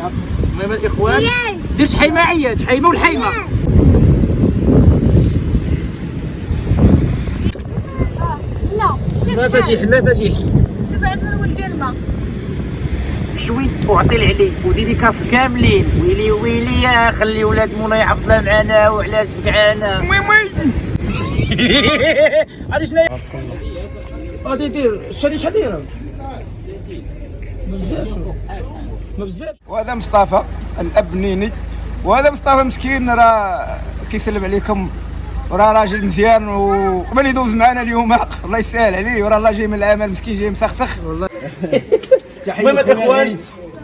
المهم الاخوان دير شحيمه عيات شحيمه والحيمه. لا مفاتيح المفاتيح شوف عندنا ولد ديال الماء شوي وعطي العلي وديديكاس كاملين. ويلي ويلي يا خلي ولاد مولاي عبد الله معانا وعلاش فقعانا. وي عرفتي شنو غادي دير الشادي شحال دايره بزاف ما بزاف. وهذا مصطفى الاب نيني، وهذا مصطفى مسكين راه كيسلم عليكم وراه راجل مزيان وقبل يدوز معنا اليوم الله يسهل عليه وراه الله جاي من العمل مسكين جاي مسخسخ والله. المهم الاخوان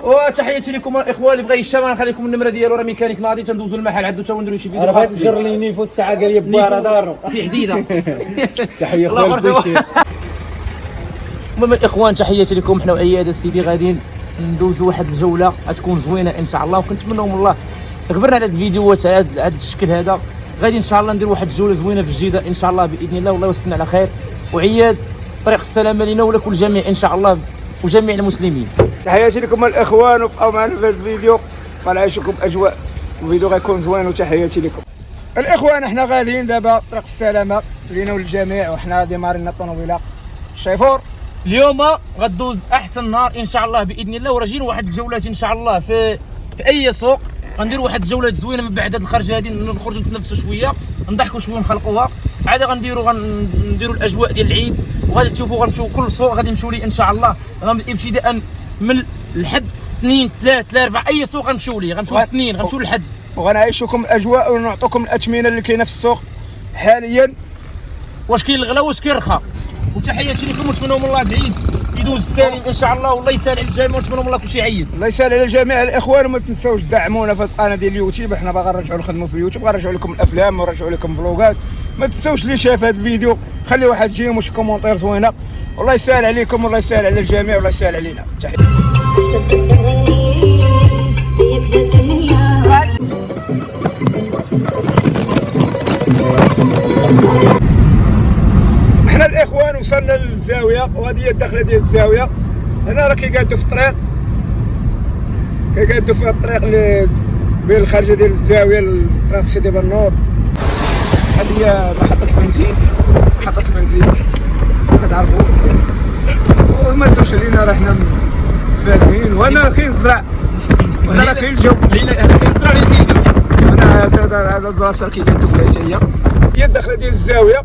وتحياتي لكم الاخوان اللي بغى يشتري نخليكم النمره ديالو راه ميكانيك ناضي تندوزوا المحل عندو تا ونديروا شي فيديو خاص جر لي نيفو الساعه قال لي بارا دارو في حديده. تحيه خويا البشير. المهم الاخوان تحياتي لكم حنا وعياد السيدي غاديين ندوزوا واحد الجوله غتكون زوينه ان شاء الله وكنتمنوا من الله غبرنا على هاد الفيديوهات على هاد الشكل هذا. غادي ان شاء الله ندير واحد الجوله زوينه في الجيده ان شاء الله باذن الله والله يوصلنا على خير. وعياد طريق السلامه لنا ولكل الجميع ان شاء الله وجميع المسلمين. تحياتي لكم الاخوان وبقاو معنا في هذا الفيديو طالع يشوفكم اجواء الفيديو غيكون زوين وتحياتي لكم الاخوان. احنا غاديين دابا طريق السلامه لينا وللجميع وحنا ديمارينا الطوموبيله الشيفور. اليوم غدوز احسن نهار ان شاء الله باذن الله وراجعين واحد الجولات ان شاء الله في اي سوق غنديروا واحد الجولات زوينه من بعد هاد الخرجه هادي نخرجوا نتنفسوا شويه نضحكوا شويه نخلقوها عاد غنديروا الاجواء ديال العيد وغادي تشوفوا غنمشيو كل سوق غادي نمشيو ليه ان شاء الله ابتداء من الحد 2 3 4 اي سوق غنمشيو ليه غنمشيو الاثنين غنمشيو للحد وغنعيشوكم الاجواء ونعطوكم الاثمنه اللي كاينه في السوق حاليا واش كاين الغلا واش كاين الرخاء. وتحياتي لكم ونتمنوا من الله العيد يدوز سالم ان شاء الله والله يسهل على الجميع ونتمنوا من الله كلشي عيد. الله يسهل على الجميع الاخوان وما تنساوش دعمونا في القناه ديال اليوتيوب. احنا باغا نرجعوا نخدموا في اليوتيوب غنرجعوا لكم الافلام ونرجعوا لكم فلوغات. ما تنساوش اللي شاف هذا الفيديو خلي واحد جيم وشي كومونتير زوينه. والله يسهل عليكم والله يسهل على الجميع والله يسهل علينا. تحياتي. احنا الاخوان وصلنا للزاويه وهذه هي الدخله ديال الزاويه. هنا راه كيقادوا في الطريق كيقادوا في الطريق اللي بين الخارجه ديال الزاويه لطريق سيدي بنور. هذه هي محطه البنزين كتعرفوا وما تدوش علينا راه حنا فاهمين. وهنا كاين الزرع وهنا راه كاين الجو كاين الزرع اللي كاين هنا هذا البلاصه راه كيقادوا فيها حتى هي الدخله ديال الزاويه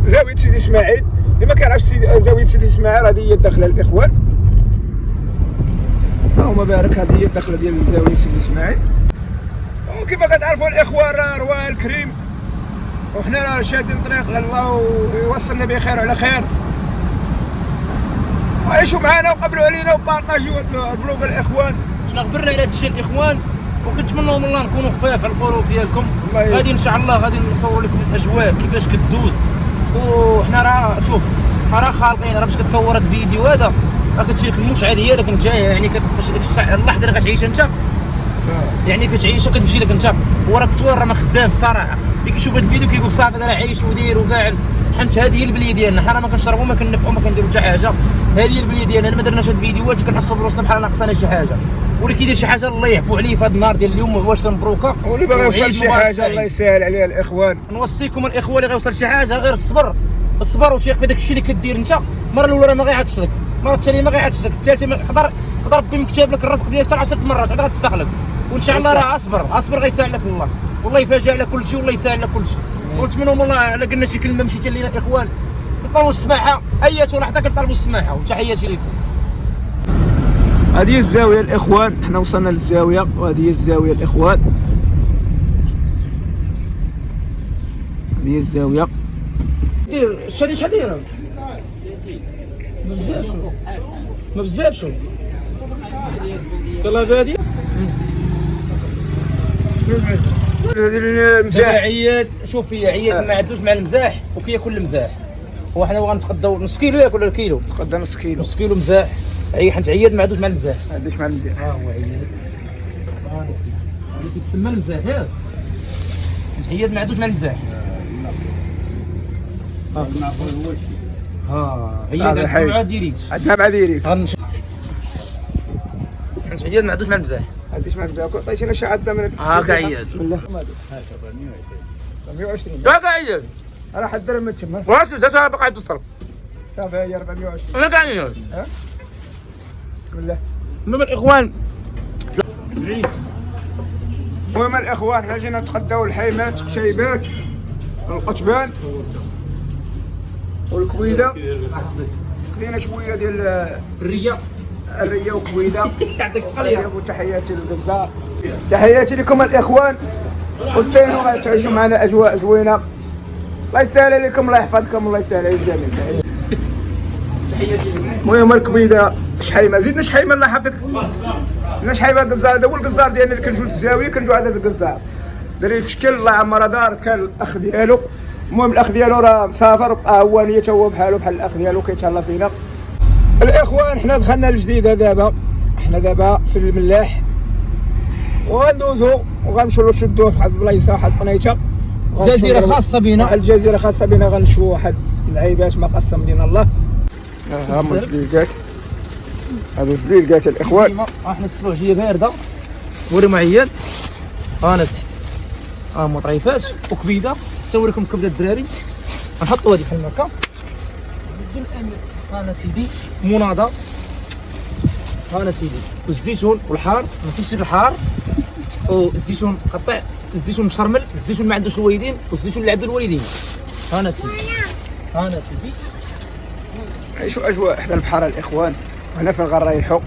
زاويه سيدي اسماعيل. اللي ما كيعرفش زاويه سيدي اسماعيل هذه هي الدخله الاخوان. اللهم بارك هذه هي الدخله ديال زاويه سيدي اسماعيل. وكما كتعرفوا الاخوان راه رواه الكريم وحنا راه شادين طريق الله ويوصلنا بخير وعلى خير. وعيشوا معنا وقبلوا علينا وبارطاجيو الفلوق الاخوان. احنا غبرنا على هذا الشيء الاخوان وكنتمنوا من الله نكونوا خفاف على القلوب ديالكم. غادي ان شاء الله غادي نصور لكم الاجواء كيفاش كدوز. وحنا راه شوف راه خالقين راه باش كتصور هذا الفيديو هذا راه كتجي لك المشعه ديالك انت جاي يعني كتبقاش ديك اللحظه اللي غتعيش انت يعني كتعيشها كتمشي لك انت. وراه التصوير راه ما خدام الصراحه. اللي كيشوف هذا الفيديو كيقول صافي راه عايش وداير وفاعل. حيت هذه هي البليه ديالنا حنا ما كنشربوا ما كننفعوا ما كنديروا حتى حاجه. هذه هي البليه ديالنا ما درناش هاد الفيديوهات كنحسوا براسنا بحال ناقصنا شي حاجه. واللي كيدير شي حاجه الله يعفو عليه في هذا النهار ديال اليوم واش تنبروكا. واللي باغي يوصل شي حاجه الله يسهل عليه الاخوان. نوصيكم الاخوه اللي غيوصل شي حاجه غير الصبر وتيق في داك الشيء اللي كدير انت. المره الاولى راه ما غيعطش لك، المره الثانيه ما غيعطش لك، الثالثه يقدر ربي مكتب لك الرزق ديالك حتى 10 مرات عاد غتستخلف. وان شاء الله راه اصبر غيسهل لك الله والله يفاجئ على كل شيء والله يسهل لك كل شيء. ونتمنوا من الله على قلنا شي كلمه مشيت لينا الاخوان نطلبوا السماحه ايات لحظه كنطلبوا السماحه وتحياتي لكم. هذه الزاويه الاخوان حنا وصلنا للزاويه وهذه الزاويه الاخوان. هذه الزاويه الشادي شحال دايره ما بزاف يلاه بادي مزاح. عياد شوف هي عياد ما عندوش مع المزاح وكياكل المزاح. وحنا غنتغداو نص كيلو ياكل ولا كيلو تغدى نص كيلو مزاح. حيت عياد ما عندوش مع المزاح. ما عندوش مع المزاح. هو عياد نسيت هذا كيتسمى المزاح ياك. عياد ما عندوش مع المزاح. عياد عندنا مع ديريكت. عندنا مع ديريكت. عياد ما عندوش مع المزاح. ما عنديش معك داك عطيتي انا شي عده من هاك عياد. بسم الله 120 هاك عياد. راه حد درهم من تما واش دازها باقي تصرف. صافي هي 420 هاك عياد. بسم الله. المهم الاخوان 70. المهم الاخوان حنا جينا نتغداو الحيمات كتيبات القطبان والكويده خدينا شويه ديال الريه وكويده يعطيك تقليه. وتحياتي للجزار تحياتي لكم الاخوان وتسينوا غتعيشوا معنا اجواء زوينه الله يسهل عليكم الله يحفظكم الله يسهل على الجميع تحياتي لكم. المهم الكبيده شحيمه زيدنا شحيمه الله يحفظك لنا شحيمه الجزار هذا هو الجزار ديالنا اللي كنجيو للزاويه كنجيو هذا الجزار دري في شكل الله عمر دار كان الاخ ديالو المهم الاخ ديالو راه مسافر هو نيته هو بحالو بحال الاخ ديالو كيتهلا فينا الاخوان حنا دخلنا الجديده دابا حنا دابا في الملاح وغندوزو وغنمشيو نشدوه واحد البلايصه واحد القنيته جزيره خاصه بنا. واحد الجزيره خاصه بنا غنشوفوا واحد اللعيبات ما قسم لنا الله ها هما الزليقات هادو الزليقات الاخوان احنا السلوجيه بارده وري معيد انا نسيت مطريفات وكبيده نوريكم كبده الدراري نحطوا هذه بحال هكا الزيتون الامير انا سيدي مناضه انا سيدي والزيتون والحار ما نسيتش الحار والزيتون قطع الزيتون مشرمل الزيتون ما عندوش الوالدين والزيتون اللي عنده الوالدين انا سيدي عيشوا اجواء حدا البحر الاخوان وهنا فين غنريحوا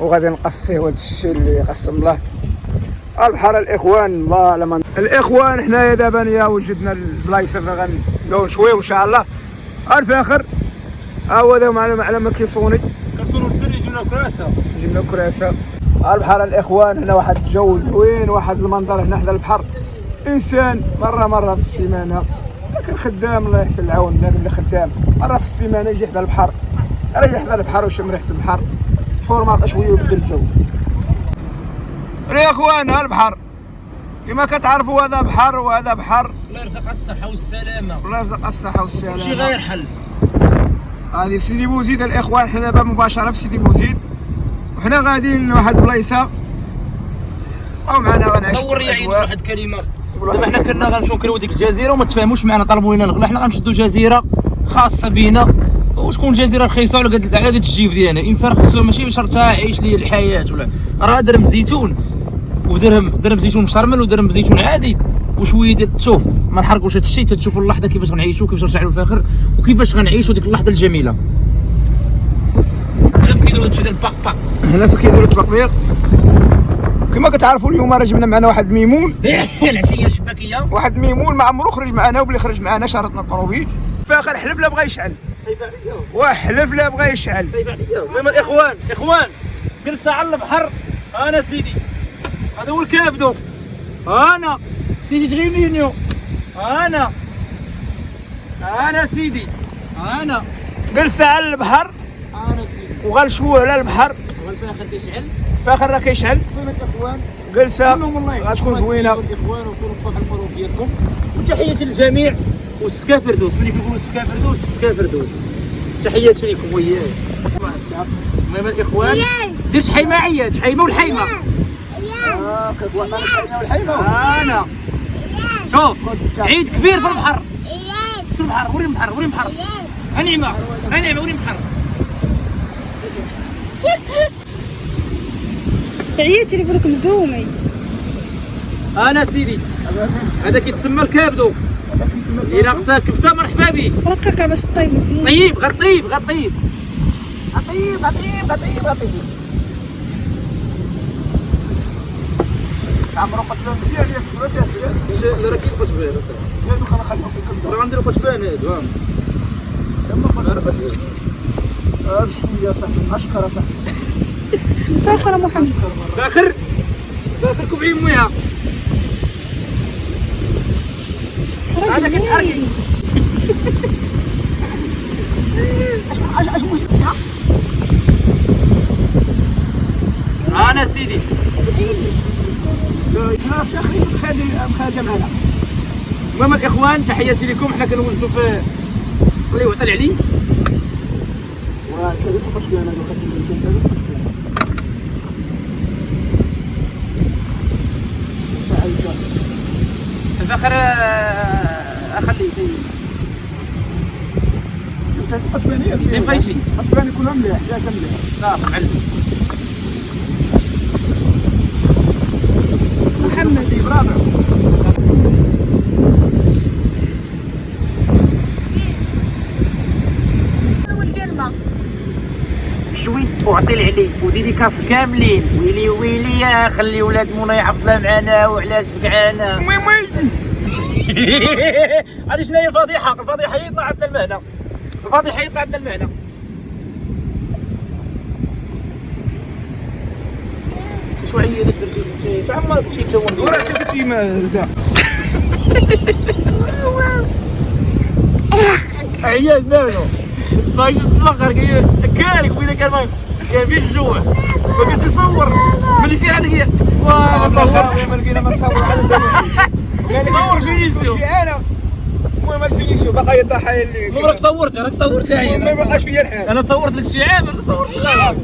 وغادي نقصيو هذا الشيء اللي قسم الله البحر الاخوان الله لما الاخوان حنايا دابا يا وجدنا البلايصه فين غنبداو نشويو ان شاء الله الفاخر ها هو دابا معنا على كيصوني كنصونوا الدري جبنا كراسه البحر الاخوان هنا واحد الجو زوين واحد المنظر هنا حدا البحر انسان مره في السيمانه لكن خدام الله يحسن العون الناس اللي خدام مره في السيمانه يجي حدا البحر يريح حدا البحر ويشم ريحه البحر تفورماط شويه ويبدل الجو يا اخوان ها البحر كما كتعرفوا هذا بحر وهذا بحر الله يرزق الصحه والسلامه الله يرزق الصحه والسلامه شي غير حل هذه سيدي بوزيد الاخوان حنا دابا مباشره في سيدي بوزيد وحنا غاديين لواحد البلايصه او معنا غنعيش دور يا عيد واحد الكلمه دابا حنا كنا غنمشيو نكريو ديك الجزيره وما تفاهموش معنا طلبوا لنا الغلا حنا غنشدو جزيره خاصه بينا وتكون جزيره رخيصه على قد الجيب ديالنا الانسان خصو ماشي بشرط يعيش ليه الحياه ولا راه درهم زيتون ودرهم زيتون مشرمل ودرهم زيتون عادي وشويه ديال شوف ما نحرقوش هذا الشيء تتشوفوا اللحظه كيفاش غنعيشوا كيفاش نرجعوا الفاخر وكيفاش غنعيشوا ديك اللحظه الجميله هنا في كيديروا هادشي ديال الباق هنا في كيديروا التبقبيق كما كتعرفوا اليوم راه جبنا معنا واحد ميمون العشيه الشباكيه واحد ميمون ما عمرو خرج معنا وبلي خرج معنا شرطنا الطروبيل فاخر حلف لا بغى يشعل وحلف لا بغى يشعل المهم الاخوان جلسه على البحر انا سيدي هذا هو الكابدو انا سيدي تغيمينيو انا سيدي انا جلسه على البحر انا سيدي وغنشوفوا على البحر والفاخر كيشعل فاخر راه كيشعل المهم الاخوان جلسه كلهم والله غتكون زوينه الاخوان وكونوا في الفروق ديالكم وتحياتي للجميع والسكافردوس ملي كنقولوا السكافردوس تحياتي لكم وياي المهم الاخوان دير شحيمه عيات شحيمه والحيمه كتوطن الحيمه والحيمه انا شوف عيد كبير في البحر شوف البحر وري البحر نعمه وري البحر عييتي لي فركم زومي انا سيدي هذا كيتسمى الكابدو الى قصا كبده مرحبا به رقيقه باش طيب فيه طيب غطيب غطيب عمرو قتلوا مزيان ياك بلاتي راه كاين قشبان هادو خليهم يكملوا راه غنديروا قشبان هادو هذا شويه صاحبي اشكر صاحبي فاخره محمد فاخر كبعين مويها هذا كتحركي انا سيدي انا في اخري مخارجه معنا المهم الاخوان تحياتي لكم حنا كنوجدوا في اللي هو طلع لي وثلاثه قشبان هذو خاصهم اخر اخليه غتبان فين بغيتي غتبان يكون مليح جات مليح صافي معلم محمد سي برافو شوي وعطي عليه وديري كاس كاملين ويلي ويلي يا خلي ولاد مولاي حفظها معانا وعلاش فقعانا هذه شنو هي الفضيحه؟ الفضيحه يطلع عندنا المهنه الفضيحه يطلع عندنا المهنه شو عيالك درتي انت عمرك شي تسوي وراه حتى شي ما زدا عيال مالو ما يجي تفكر كارك وإذا كان ما فيش الجوع ما كانش يصور ملي كان هذيك واه ما صورش ما لقينا ما نصور هذا صور فينيسيو انا المهم الفينيسيو باقا يطيح اللي راك صورت ما بقاش فيا الحال انا صورت لك شي عام ما تصورش غير